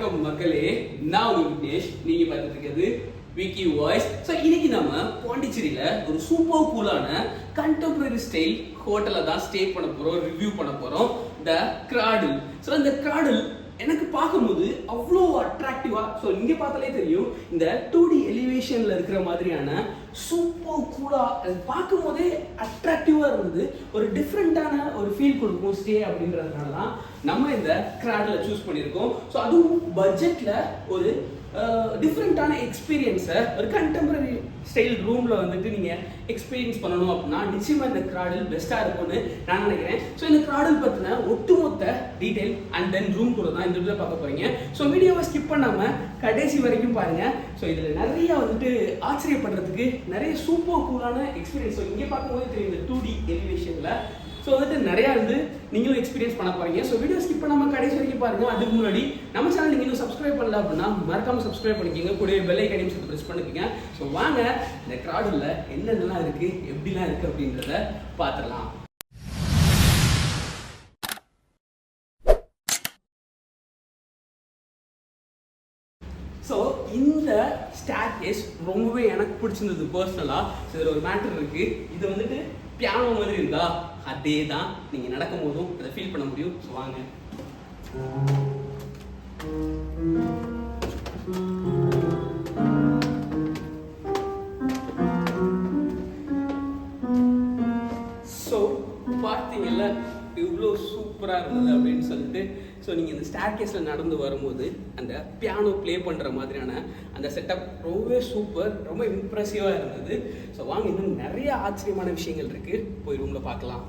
வணக்கம் மக்களே, நான் உங்க விக்னேஷ். நீங்க பார்த்துட்டு இருக்கிறது விக்கி வாய்ஸ். ஸோ இன்னைக்கு நம்ம பாண்டிச்சேரியில ஒரு சூப்பர் கூலான கண்டெம்பரரி ஸ்டைல் ஹோட்டலை தான் ஸ்டே பண்ண போறோம், ரிவ்யூ பண்ண போறோம். த கிராடில். ஸோ இந்த கிராடில் எனக்கு பார்க்கும்போது அவ்வளோ அட்ராக்டிவா, ஸோ இங்கே பார்த்தாலே தெரியும் இந்த 2D எலிவேஷன்ல இருக்கிற மாதிரியான சூப்பர் கூலா பார்க்கும் போதே அட்ராக்டிவா இருந்தது. ஒரு டிஃப்ரெண்டான ஒரு ஃபீல் கொடுக்கும் ஸ்டே அப்படின்றதுனால தான் நம்ம இந்த கிராடில் சூஸ் பண்ணியிருக்கோம். ஸோ அதுவும் பட்ஜெட்ல ஒரு டிஃப்ரெண்டான எக்ஸ்பீரியன்ஸை ஒரு கண்டெம்பரரி ஸ்டைல் ரூமில் வந்துட்டு நீங்கள் எக்ஸ்பீரியன்ஸ் பண்ணணும் அப்படின்னா நிச்சயமாக இந்த கிராடில் பெஸ்ட்டாக இருக்கும்னு நான் நினைக்கிறேன். ஸோ இந்த கிராடில் பற்றின ஒட்டுமொத்த டீட்டெயில் அண்ட் தென் ரூம் கூட தான் இந்த வீடியோ பார்க்க போகிறீங்க. ஸோ வீடியோவை ஸ்கிப் பண்ணாமல் கடைசி வரைக்கும் பாருங்கள். ஸோ இதில் நிறைய வந்துட்டு ஆச்சரியப்படுறதுக்கு நிறைய சூப்பர் கூலான எக்ஸ்பீரியன்ஸ். ஸோ இங்கே பார்க்கும்போது தெரியும் இந்த 2D எலிவேஷனில். ஸோ வந்துட்டு நிறையா நீங்களும் எக்ஸ்பீரியன்ஸ் பண்ண போறீங்க. ஸோ வீடியோ ஸ்கிப் பண்ணாமல் கடைசி வரைக்கும் பாருங்க. அதுக்கு முன்னாடி நம்ம சேனல் நீங்கள் இன்னும் சப்ஸ்கிரைப் பண்ணல அப்படின்னா மறக்காம சப்ஸ்கிரைப் பண்ணிக்கோங்க, கூடவே பெல் ஐகானையும் சேர்த்து ப்ரெஸ் பண்ணிக்கோங்க. ஸோ வாங்க இந்த கிராடில் என்னென்னலாம் இருக்கு, எப்படிலாம் இருக்கு அப்படின்றத பார்த்துடலாம். ஸோ இந்த ஸ்டேர்கேஸ் ரொம்பவே எனக்கு பிடிச்சிருந்தது பர்சனலாக. ஸோ இதில் ஒரு மேட்டர் இருக்கு. இது வந்துட்டு பியானோ மாதிரி இருந்தா அதே தான் நீங்கள் நடக்கும் போதும் அதை ஃபீல் பண்ண முடியும். ஸோ வாங்க. ஸோ பார்த்தீங்கல்ல இவ்வளோ சூப்பராக இருந்தது அப்படின்னு சொல்லிட்டு. ஸோ நீங்கள் இந்த ஸ்டேர்கேஸில் நடந்து வரும்போது அந்த பியானோ ப்ளே பண்ணுற மாதிரியான அந்த செட்டப் ரொம்பவே சூப்பர், ரொம்ப இம்ப்ரெசிவாக இருந்தது. ஸோ வாங்க, இன்னும் நிறைய ஆச்சரியமான விஷயங்கள் இருக்குது, போய் ரூமில் பார்க்கலாம்.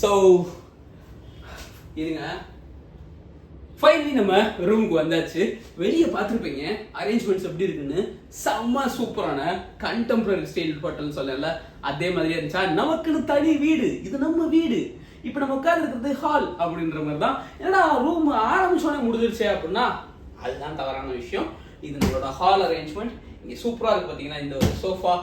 ஸோ இதுங்க ஃபைனலி நம்ம ரூமுக்கு வந்தாச்சு. வெளியே பார்த்துருப்பீங்க அரேஞ்ச்மெண்ட்ஸ் எப்படி இருக்குன்னு. செம்ம சூப்பரான கண்டெம்பரரி ஸ்டைல் ஹோட்டல்னு சொல்லல, அதே மாதிரியே இருந்துச்சா. நமக்குன்னு தனி வீடு, இது நம்ம வீடு. இப்போ நம்ம உட்காந்துருக்கிறது ஹால் அப்படின்ற மாதிரி தான். ஏன்னா ரூம் ஆரம்பிச்சோடனே முடிஞ்சிருச்சு அப்படின்னா அதுதான் தவறான விஷயம். இது நம்மளோட ஹால் அரேஞ்ச்மெண்ட். இங்கே சூப்பராக இருக்குது பார்த்தீங்கன்னா. இந்த ஒரு சோஃபா,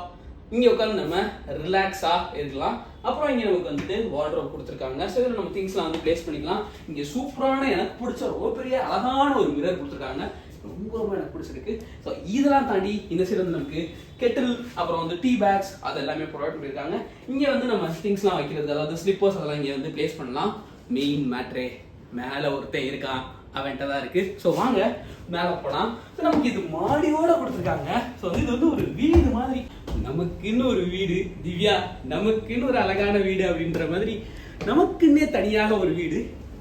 இங்கே உட்காந்து நம்ம ரிலாக்ஸாக இருக்கலாம். அப்புறம் இங்கே நமக்கு வந்துட்டு வார்ட்ரோப் கொடுத்துருக்காங்க. ஸோ இதில் நம்ம திங்ஸ்லாம் வந்து பிளேஸ் பண்ணிக்கலாம். இங்கே சூப்பரான எனக்கு பிடிச்ச ரொம்ப பெரிய அழகான ஒரு மிரர் கொடுத்துருக்காங்க, ரொம்ப ரொம்ப எனக்கு பிடிச்சிருக்கு. ஸோ இதெல்லாம் தாண்டி இந்த சைடு வந்து நமக்கு கெட்டில், அப்புறம் வந்து டீ பேக்ஸ் அது எல்லாமே ப்ரொவைட் பண்ணியிருக்காங்க. இங்கே வந்து நம்ம திங்ஸ்லாம் வைக்கிறது, அதாவது ஸ்லிப்பர்ஸ் அதெல்லாம் இங்கே வந்து பிளேஸ் பண்ணலாம். மெயின் மேட்ரே மேலே ஒருத்தன் இருக்கான், அவன்கிட்ட தான் இருக்கு. ஸோ வாங்க மேலே போகலாம். ஸோ நமக்கு இது மாடியோட கொடுத்துருக்காங்க. ஸோ இது வந்து ஒரு வீடு மாதிரி, நமக்குன்னு ஒரு வீடு. திவ்யா நமக்குன்னு ஒரு அழகான வீடு அப்படின்ற மாதிரி நமக்குன்னே தனியாக ஒரு வீடு.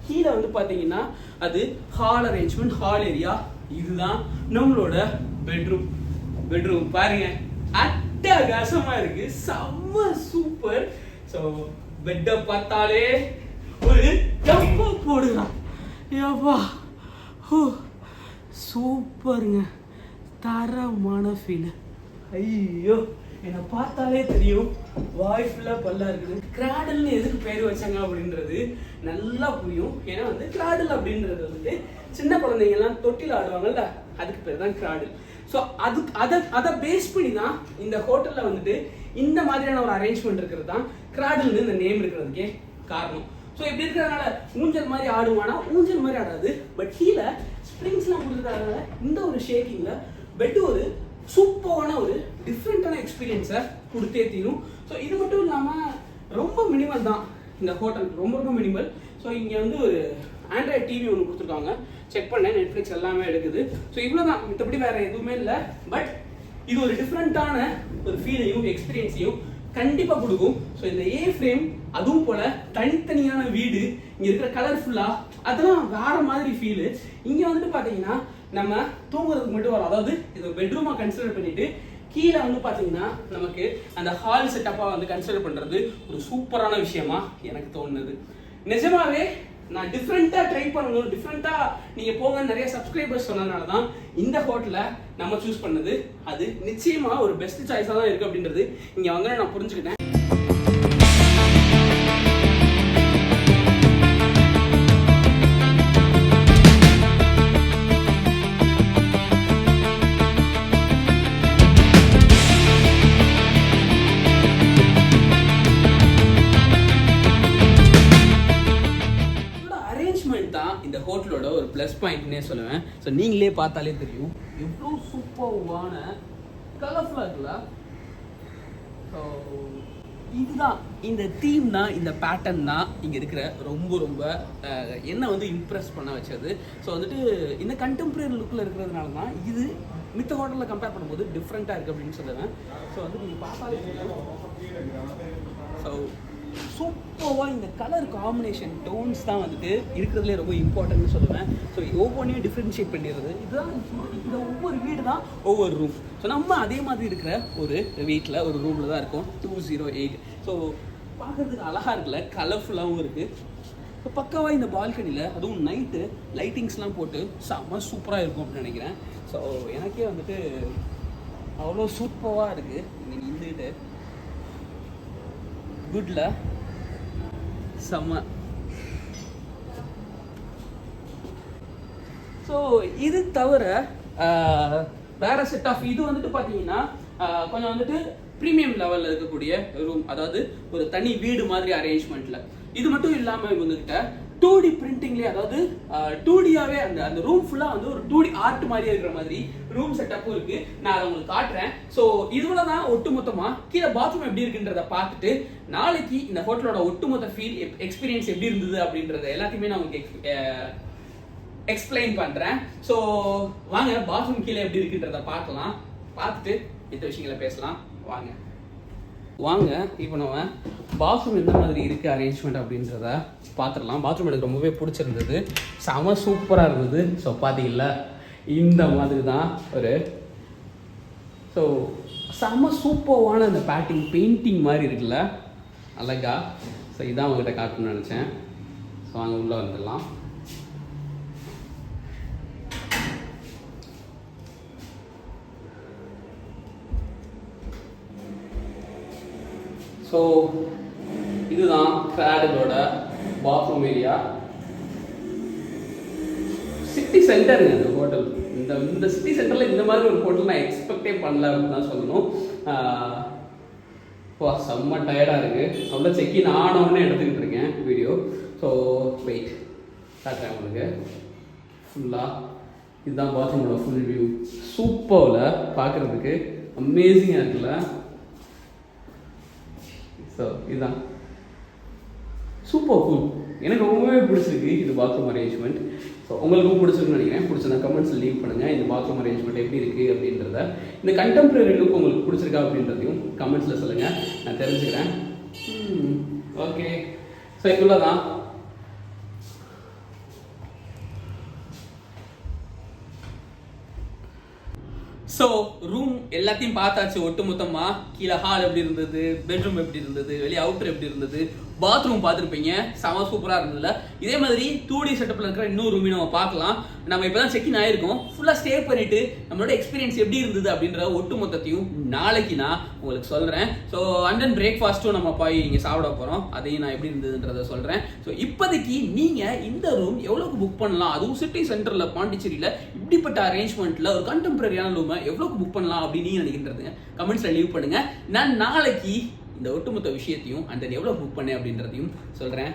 கீழே வந்து பார்த்தீங்கன்னா அது ஹால் அரேஞ்ச்மெண்ட், ஹால் ஏரியா. இதுதான் நம்மளோட பெட்ரூம். பெட்ரூம் பாருங்க, அட்டகாசமா இருக்கு, செம்ம சூப்பர். ஸோ பெட்டை பார்த்தாலே ஒரு ஜம்பா போடுறான். ஏப்பா சூப்பருங்க, தரமான ஃபீல். ஐயோ, என்னை பார்த்தாலே தெரியும் வாய் ஃபுல்லாக பல்லா இருக்குது. கிராடில்னு எதுக்கு பேர் வச்சாங்க அப்படின்றது நல்லா புரியும். ஏன்னா வந்து கிராடில் அப்படின்றது வந்துட்டு சின்ன குழந்தைங்கலாம் தொட்டில் ஆடுவாங்கல்ல, அதுக்கு பேர் தான் கிராடில். ஸோ அதை பேஸ் பண்ணி தான் இந்த ஹோட்டலில் வந்துட்டு இந்த மாதிரியான ஒரு அரேஞ்ச்மெண்ட் இருக்கிறது தான் கிராடில்னு இந்த நேம் இருக்கிறதுக்கே காரணம். ஸோ இப்படி இருக்கிறதுனால ஊஞ்சல் மாதிரி ஆடுவானா, ஊஞ்சல் மாதிரி ஆடாது. பட் கீழே ஸ்ப்ரிங்ஸ்லாம் கொடுத்துருக்காங்க. இந்த ஒரு ஷேக்கிங்கில் பெட்டு ஒரு சூப்பரான ஒரு டிஃப்ரெண்டான எக்ஸ்பீரியன்ஸை கொடுத்தே தீரும். ஸோ இது மட்டும் இல்லாமல் ரொம்ப மினிமல் தான் இந்த ஹோட்டல், ரொம்ப ரொம்ப மினிமல். ஸோ இங்கே வந்து ஒரு ஆண்ட்ராய்ட் டிவி ஒன்று கொடுத்துருக்காங்க, செக் பண்ணேன், நெட்ஃப்ளிக்ஸ் எல்லாமே எடுக்குது. ஸோ இவ்வளோ தான், மற்றபடி வேறு எதுவுமே இல்லை. பட் இது ஒரு டிஃப்ரெண்ட்டான ஒரு ஃபீலையும் எக்ஸ்பீரியன்ஸையும் கண்டிப்பாக கொடுக்கும். ஸோ இந்த ஏ ஃப்ரேம், அதுவும் போல் தனித்தனியான வீடு, இங்கே இருக்கிற கலர்ஃபுல்லாக அதெல்லாம் வேற மாதிரி ஃபீலு. இங்கே வந்துட்டு பார்த்தீங்கன்னா நம்ம தூங்குறதுக்கு மட்டும் வரும், அதாவது இது பெட்ரூமாக கன்சிடர் பண்ணிட்டு கீழே வந்து பார்த்தீங்கன்னா நமக்கு அந்த ஹால் செட்டப்பாக வந்து கன்சிடர் பண்ணுறது ஒரு சூப்பரான விஷயமா எனக்கு தோணுது. நிஜமாவே நான் டிஃப்ரெண்ட்டாக ட்ரை பண்ணணும், டிஃப்ரெண்ட்டாக நீங்கள் போங்க நிறைய சப்ஸ்கிரைபர்ஸ் சொன்னதுனால தான் இந்த ஹோட்டலை நம்ம சூஸ் பண்ணது. அது நிச்சயமாக ஒரு பெஸ்ட் சாய்ஸாக தான் இருக்குது அப்படின்றது இங்கே வந்து நான் புரிஞ்சுக்கிட்டேன். அப்படின்னே சொல்லுவேன். ஸோ நீங்களே பார்த்தாலே தெரியும் எவ்வளோ சூப்பர்வான கலர்ஃபுல்லாக இருக்குல்ல. ஸோ இதுதான் இந்த தீம் தான், இந்த பேட்டர்ன் தான் இங்கே இருக்கிற ரொம்ப என்ன வந்து இம்ப்ரெஸ் பண்ண வச்சது. ஸோ வந்துட்டு இந்த கண்டெம்பரரி லுக்கில் இருக்கிறதுனால தான் இது மித்த ஹோட்டலில் கம்பேர் பண்ணும்போது டிஃப்ரெண்ட்டாக இருக்குது அப்படின்னு சொல்லுவேன். ஸோ வந்து நீங்கள் பார்த்தாலே ஸோ சூப்பராக இந்த கலர் காம்பினேஷன் டோன்ஸ் தான் வந்துட்டு இருக்கிறதுலே ரொம்ப இம்பார்ட்டன்ட்னு சொல்லுவேன். ஸோ ஒவ்வொன்றையும் டிஃப்ரென்ஷியேட் பண்ணிடுறது இதுதான். இந்த ஒவ்வொரு வீடு தான் ஒவ்வொரு ரூம். ஸோ நம்ம அதே மாதிரி இருக்கிற ஒரு வீட்டில் ஒரு ரூமில் தான் இருக்கோம், 208. ஸோ பார்க்குறதுக்கு அழகாக இருக்குல்ல, கலர்ஃபுல்லாகவும் இருக்குது. ஸோ பக்காவாக இந்த பால்கனியில் அதுவும் நைட்டு லைட்டிங்ஸ்லாம் போட்டு செம்ம சூப்பராக இருக்கும் அப்படின்னு நினைக்கிறேன். ஸோ எனக்கே வந்துட்டு அவ்வளோ சூப்பராக இருக்குது. இங்கே இருந்துக்கிட்டு குட்ல செம்ம. ஸோ இது தவிர வேற செட் ஆஃப் இது வந்துட்டு பார்த்தீங்கன்னா கொஞ்சம் வந்துட்டு ப்ரீமியம் லெவலில் இருக்கக்கூடிய ரூம், அதாவது ஒரு தனி வீடு மாதிரி அரேஞ்ச்மெண்ட்டில். இது மட்டும் இல்லாமல் இவங்ககிட்ட 2D பிரிண்டிங்லேயே, அதாவது 2Dயாகவே அந்த ரூம் ஃபுல்லாக வந்து ஒரு 2D ஆர்ட் மாதிரியே இருக்கிற மாதிரி ரூம் செட்டப்பும் இருக்கு. நான் அதை உங்களுக்கு காட்டுறேன். ஸோ இதுல தான் ஒட்டுமொத்தமாக கீழே பாத்ரூம் எப்படி இருக்குன்றத பார்த்துட்டு நாளைக்கு இந்த ஹோட்டலோட ஒட்டுமொத்த ஃபீல் எக்ஸ்பீரியன்ஸ் எப்படி இருந்தது அப்படின்றத எல்லாத்தையுமே நான் உங்களுக்கு எக்ஸ்பிளைன் பண்ணுறேன். ஸோ வாங்க பாத்ரூம் கீழே எப்படி இருக்குன்றத பார்க்கலாம், பார்த்துட்டு இந்த விஷயங்களை பேசலாம். வாங்க இப்போ நம்ம பாத்ரூம் எந்த மாதிரி இருக்குது அரேஞ்ச்மெண்ட் அப்படின்றத பார்த்துடலாம். பாத்ரூம் எனக்கு ரொம்பவே பிடிச்சிருந்தது, செம சூப்பராக இருந்தது. ஸோ பார்த்தீங்களா இந்த மாதிரி தான் ஒரு ஸோ செம சூப்பரான அந்த பெயிண்டிங் மாதிரி இருக்குல்ல, அழகா. ஸோ இதான் உங்ககிட்ட காட்டணும்னு நினச்சேன். ஸோ அங்கே உள்ளே வந்துடலாம். ஸோ இதுதான் கிராடலோட பாத்ரூம் ஏரியா. சிட்டி சென்டருங்க இந்த ஹோட்டல். இந்த சிட்டி சென்டரில் இந்த மாதிரி ஒரு ஹோட்டல் நான் எக்ஸ்பெக்டே பண்ணல அப்படின்னு தான் சொல்லணும். செம்ம டயர்டாக இருக்குது. அவ்வளோ செக்கின் ஆனோன்னு எடுத்துக்கிட்டு இருக்கேன் வீடியோ. ஸோ வெயிட் காட்டுறேன் உங்களுக்கு ஃபுல்லாக. இதுதான் பாத்ரூமோட ஃபுல் வியூ. சூப்பரில் பார்க்குறதுக்கு அமேசிங்காக இருக்குல்ல. ஸோ இதுதான் சூப்பர் கூல். எனக்கு ரொம்பவே பிடிச்சிருக்கு இது பாத்ரூம் அரேஞ்ச்மெண்ட். ஸோ உங்களுக்கும் பிடிச்சிருக்குன்னு நினைக்கிறேன். பிடிச்சதா கமெண்ட்ஸில் லீவ் பண்ணுங்கள். இந்த பாத்ரூம் அரேஞ்ச்மெண்ட் எப்படி இருக்குது அப்படின்றத, இந்த கண்டெம்பரரி லுக் உங்களுக்கு பிடிச்சிருக்கா அப்படின்றதையும் கமெண்ட்ஸில் சொல்லுங்கள், நான் தெரிஞ்சுக்கிறேன். ஓகே, ஸோ இவ்வளோ தான். ஸோ ரூம் எல்லாத்தையும் பார்த்தாச்சு ஒட்டு மொத்தமாக. கீழே ஹால் எப்படி இருந்தது, பெட்ரூம் எப்படி இருந்தது, வெளியே அவுட்டர் எப்படி இருந்தது, பாத்ரூம் பார்த்துருப்பீங்க, செம சூப்பராக இருந்ததுல. இதே மாதிரி 2D செட்டப்பில் இருக்கிற இன்னொரு ரூமையும் நம்ம பார்க்கலாம். நம்ம இப்போ தான் செக்இன் ஆகிருக்கோம். ஃபுல்லாக ஸ்டே பண்ணிவிட்டு நம்மளோட எக்ஸ்பீரியன்ஸ் எப்படி இருந்தது அப்படின்ற ஒட்டு மொத்தத்தையும் நாளைக்கு நான் உங்களுக்கு சொல்கிறேன். ஸோ அண்ட் தென் பிரேக்ஃபாஸ்ட்டும் நம்ம போய் இங்கே சாப்பிட போகிறோம், அதையும் நான் எப்படி இருந்ததுன்றதை சொல்கிறேன். ஸோ இப்போதைக்கு நீங்கள் இந்த ரூம் எவ்வளோக்கு புக் பண்ணலாம், அதுவும் சிட்டி சென்டரில் பாண்டிச்சேரியில் இப்படிப்பட்ட அரேஞ்ச்மெண்ட்டில் ஒரு கண்டெம்பரரியான ரூமை எவ்வளோக்கு புக் பண்ணலாம் அப்படின்னு நீங்கள் நினைக்கின்றதுங்க கமெண்ட்ஸில் லீவ் பண்ணுங்கள். நான் நாளைக்கு இந்த ஒட்டுமொத்த விஷயத்தையும் அண்ட் தென் எவ்வளோ புக் பண்ணேன் அப்படின்றதையும் சொல்கிறேன்.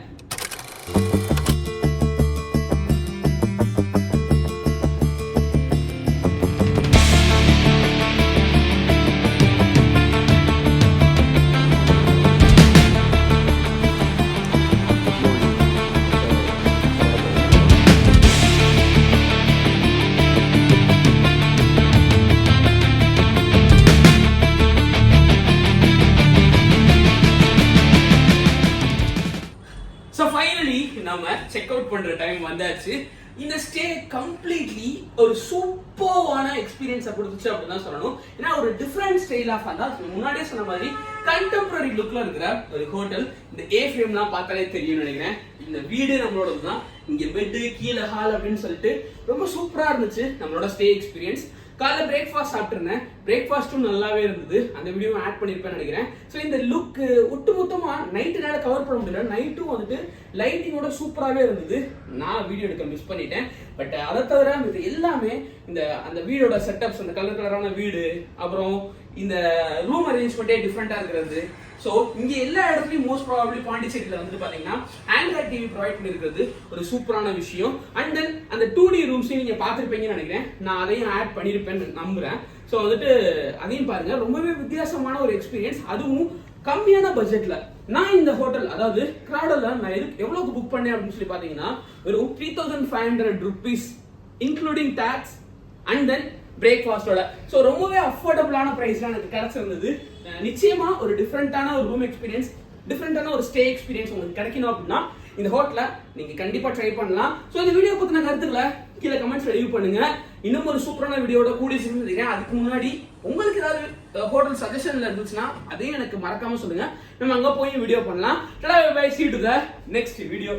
நம்ம செக் அவுட் பண்ற டைம் வந்தாச்சு. இந்த ஸ்டே கம்ப்ளீட்லி ஒரு சூப்பரான எக்ஸ்பீரியன்ஸை கொடுத்துச்சு அப்படின்னு தான் சொல்லணும். ஏன்னா ஒரு டிஃப்ரெண்ட் ஸ்டைல் ஆஃப் அந்த முன்னாடியே சொன்ன மாதிரி கண்டெம்பரரி லுக்ல இருக்கிற ஒரு ஹோட்டல். இந்த ஏ ஃப்ரேம்லாம் பார்த்தாலே தெரியும்னு நினைக்கிறேன். இந்த வீடு நம்மளோட தான். இங்க பெட்டு, கீழே ஹால் அப்படின்னு சொல்லிட்டு ரொம்ப சூப்பரா இருந்துச்சு நம்மளோட ஸ்டே எக்ஸ்பீரியன்ஸ். காலைல பிரேக்ஃபாஸ்ட் சாப்பிட்டுருந்தேன். பிரேக்ஃபாஸ்ட்டும் நல்லாவே இருந்தது. அந்த வீடியோ ஆட் பண்ணியிருப்பேன்னு நினைக்கிறேன். ஸோ இந்த லுக் ஒட்டு மொத்தமாக நைட்டுனால கவர் பண்ண முடியல. நைட்டும் வந்துட்டு லைட்டிங்கோட சூப்பராகவே இருந்தது. நான் வீடியோ எடுக்க மிஸ் பண்ணிட்டேன். பட் அதை தவிர இது எல்லாமே அந்த வீடோட செட்டப்ஸ், அந்த கலர் கலரான வீடு, அப்புறம் இந்த ரூம் அரேஞ்ச்மெண்ட்டே டிஃப்ரெண்டா இருக்கிறது. ஸோ இங்க எல்லா இடத்துலையும் மோஸ்ட் ப்ராபப்லி பாண்டிச்சேரியில வந்து பாத்தீங்கன்னா ஆண்ட்ராய்ட் டிவி ப்ரொவைட் பண்ணிருக்கிறது ஒரு சூப்பரான விஷயம். அண்ட் தென் அந்த 2D ரூம்ஸையும் நீங்க பாத்துருப்பீங்கன்னு நினைக்கிறேன். நான் அதையும் ஆட் பண்ணிருப்பேன்னு நம்புறேன். ஸோ வந்துட்டு அதையும் பாருங்க, ரொம்பவே வித்தியாசமான ஒரு எக்ஸ்பீரியன்ஸ், அதுவும் கம்மியான பட்ஜெட்ல. நான் இந்த ஹோட்டல், அதாவது கிராடல்ல நான் எவ்வளவுக்கு புக் பண்ணேன் அப்படின்னு சொல்லி பாத்தீங்கன்னா வெறும் 3500 rupees including tax and then பிரேக்ஃபாஸ்டோட. ஸோ ரொம்பவே அஃபோர்டபுளான பிரைஸ்ல எனக்கு கிடைச்சிருந்தது. நிச்சயமா ஒரு டிஃப்ரெண்டான ஒரு ரூம் எக்ஸ்பீரியன்ஸ், டிஃப்ரெண்டான ஒரு ஸ்டே எக்ஸ்பீரியன்ஸ் உங்களுக்கு கிடைக்கணும் அப்படின்னா இந்த ஹோட்டலை நீங்க கண்டிப்பா ட்ரை பண்ணலாம். ஸோ இந்த வீடியோ பத்தின கருத்துக்களை கீழே கமெண்ட்ஸ்ல லீவ் பண்ணுங்க. இன்னும் ஒரு சூப்பரான வீடியோட கூடி சேர்ந்துருக்கேன். அதுக்கு முன்னாடி உங்களுக்கு ஏதாவது ஹோட்டல் சஜஷன்ல இருந்துச்சுன்னா அதையும் எனக்கு மறக்காம சொல்லுங்க. நம்ம அங்க போய் வீடியோ பண்ணலாம். Bye, see you to the next video.